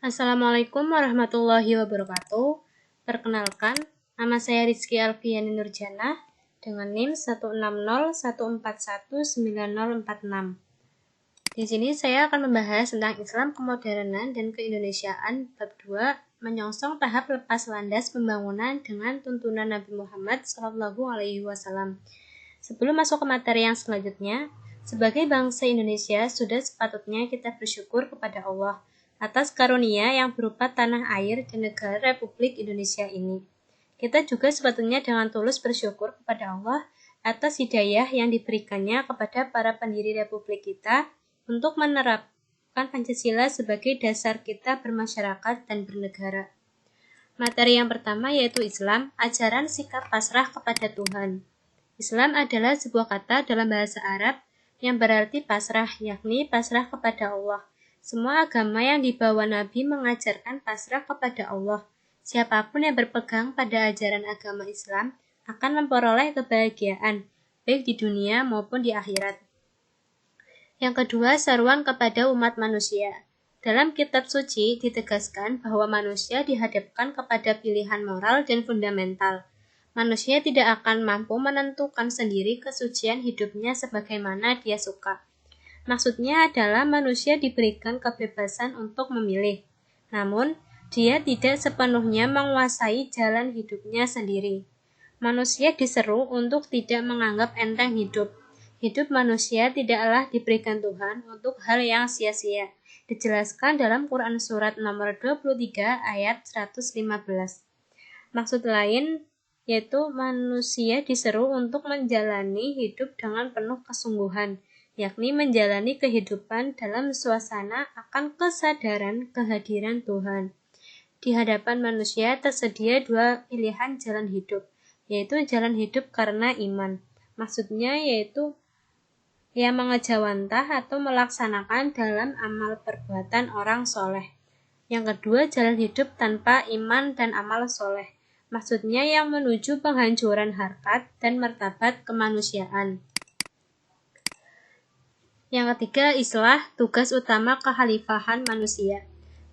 Assalamualaikum warahmatullahi wabarakatuh. Perkenalkan, nama saya Rizky Alfiani Nurjana dengan NIM 16014190046. Di sini saya akan membahas tentang Islam kemodernan dan keindonesiaan bab 2, menyongsong tahap lepas landas pembangunan dengan tuntunan Nabi Muhammad SAW. Sebelum masuk ke materi yang selanjutnya, sebagai bangsa Indonesia sudah sepatutnya kita bersyukur kepada Allah atas karunia yang berupa tanah air dan negara Republik Indonesia ini. Kita juga sepatutnya dengan tulus bersyukur kepada Allah atas hidayah yang diberikannya kepada para pendiri Republik kita untuk menerapkan Pancasila sebagai dasar kita bermasyarakat dan bernegara. Materi yang pertama yaitu Islam, ajaran sikap pasrah kepada Tuhan. Islam adalah sebuah kata dalam bahasa Arab yang berarti pasrah, yakni pasrah kepada Allah. Semua agama yang dibawa Nabi mengajarkan pasrah kepada Allah. Siapapun yang berpegang pada ajaran agama Islam akan memperoleh kebahagiaan, baik di dunia maupun di akhirat. Yang kedua, seruan kepada umat manusia. Dalam kitab suci ditegaskan bahwa manusia dihadapkan kepada pilihan moral dan fundamental. Manusia tidak akan mampu menentukan sendiri kesucian hidupnya sebagaimana dia suka. Maksudnya adalah manusia diberikan kebebasan untuk memilih. Namun, dia tidak sepenuhnya menguasai jalan hidupnya sendiri. Manusia diseru untuk tidak menganggap enteng hidup. Hidup manusia tidaklah diberikan Tuhan untuk hal yang sia-sia. Dijelaskan dalam Quran Surat nomor 23 ayat 115. Maksud lain yaitu manusia diseru untuk menjalani hidup dengan penuh kesungguhan, yakni menjalani kehidupan dalam suasana akan kesadaran kehadiran Tuhan. Di hadapan manusia tersedia dua pilihan jalan hidup, yaitu jalan hidup karena iman. Maksudnya yaitu yang mengejawantah atau melaksanakan dalam amal perbuatan orang soleh. Yang kedua, jalan hidup tanpa iman dan amal soleh. Maksudnya yang menuju penghancuran harkat dan martabat kemanusiaan. Yang ketiga, islah, tugas utama kekhalifahan manusia.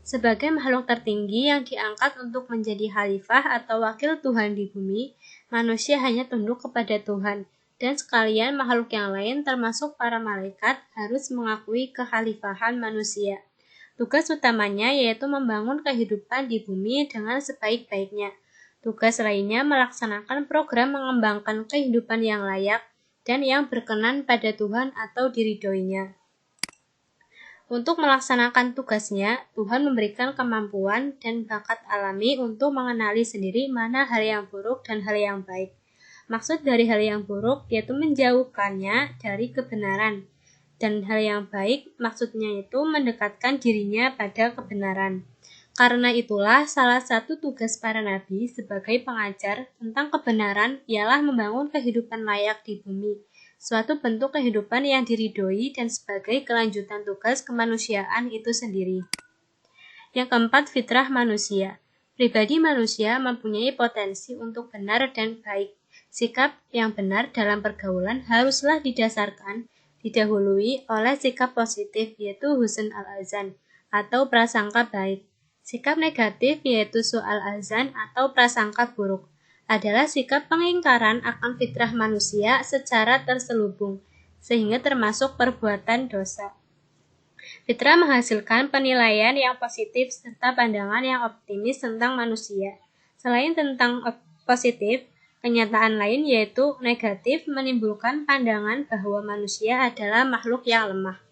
Sebagai makhluk tertinggi yang diangkat untuk menjadi khalifah atau wakil Tuhan di bumi, manusia hanya tunduk kepada Tuhan, dan sekalian makhluk yang lain termasuk para malaikat harus mengakui kekhalifahan manusia. Tugas utamanya yaitu membangun kehidupan di bumi dengan sebaik-baiknya. Tugas lainnya melaksanakan program mengembangkan kehidupan yang layak dan yang berkenan pada Tuhan atau diridhoinya. Untuk melaksanakan tugasnya, Tuhan memberikan kemampuan dan bakat alami untuk mengenali sendiri mana hal yang buruk dan hal yang baik. Maksud dari hal yang buruk yaitu menjauhkannya dari kebenaran, dan hal yang baik maksudnya itu mendekatkan dirinya pada kebenaran. Karena itulah salah satu tugas para nabi sebagai pengajar tentang kebenaran ialah membangun kehidupan layak di bumi, suatu bentuk kehidupan yang diridhoi dan sebagai kelanjutan tugas kemanusiaan itu sendiri. Yang keempat, fitrah manusia. Pribadi manusia mempunyai potensi untuk benar dan baik. Sikap yang benar dalam pergaulan haruslah didahului oleh sikap positif yaitu husn al-azan atau prasangka baik. Sikap negatif yaitu su'al azan atau prasangka buruk adalah sikap pengingkaran akan fitrah manusia secara terselubung, sehingga termasuk perbuatan dosa. Fitrah menghasilkan penilaian yang positif serta pandangan yang optimis tentang manusia. Selain tentang positif, kenyataan lain yaitu negatif menimbulkan pandangan bahwa manusia adalah makhluk yang lemah.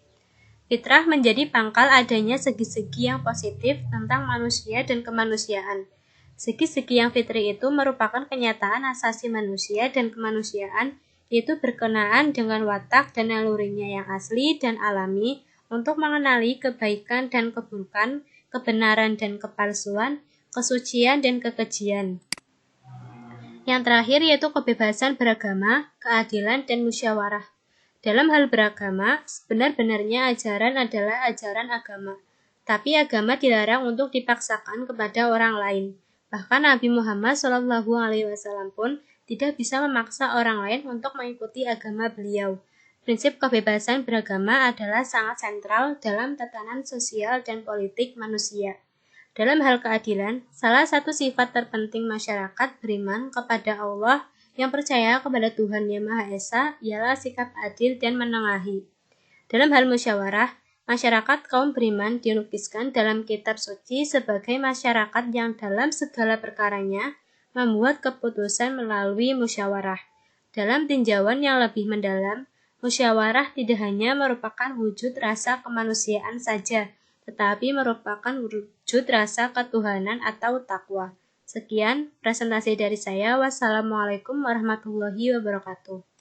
Fitrah menjadi pangkal adanya segi-segi yang positif tentang manusia dan kemanusiaan. Segi-segi yang fitri itu merupakan kenyataan asasi manusia dan kemanusiaan, yaitu berkenaan dengan watak dan nalurinya yang asli dan alami untuk mengenali kebaikan dan keburukan, kebenaran dan kepalsuan, kesucian dan kekejian. Yang terakhir yaitu kebebasan beragama, keadilan dan musyawarah. Dalam hal beragama, sebenar-benarnya ajaran adalah ajaran agama. Tapi agama dilarang untuk dipaksakan kepada orang lain. Bahkan Nabi Muhammad SAW pun tidak bisa memaksa orang lain untuk mengikuti agama beliau. Prinsip kebebasan beragama adalah sangat sentral dalam tatanan sosial dan politik manusia. Dalam hal keadilan, salah satu sifat terpenting masyarakat beriman kepada Allah yang percaya kepada Tuhan Yang Maha Esa ialah sikap adil dan menengahi. Dalam hal musyawarah, masyarakat kaum beriman dilukiskan dalam kitab suci sebagai masyarakat yang dalam segala perkaranya membuat keputusan melalui musyawarah. Dalam tinjauan yang lebih mendalam, musyawarah tidak hanya merupakan wujud rasa kemanusiaan saja, tetapi merupakan wujud rasa ketuhanan atau takwa. Sekian presentasi dari saya. Wassalamualaikum warahmatullahi wabarakatuh.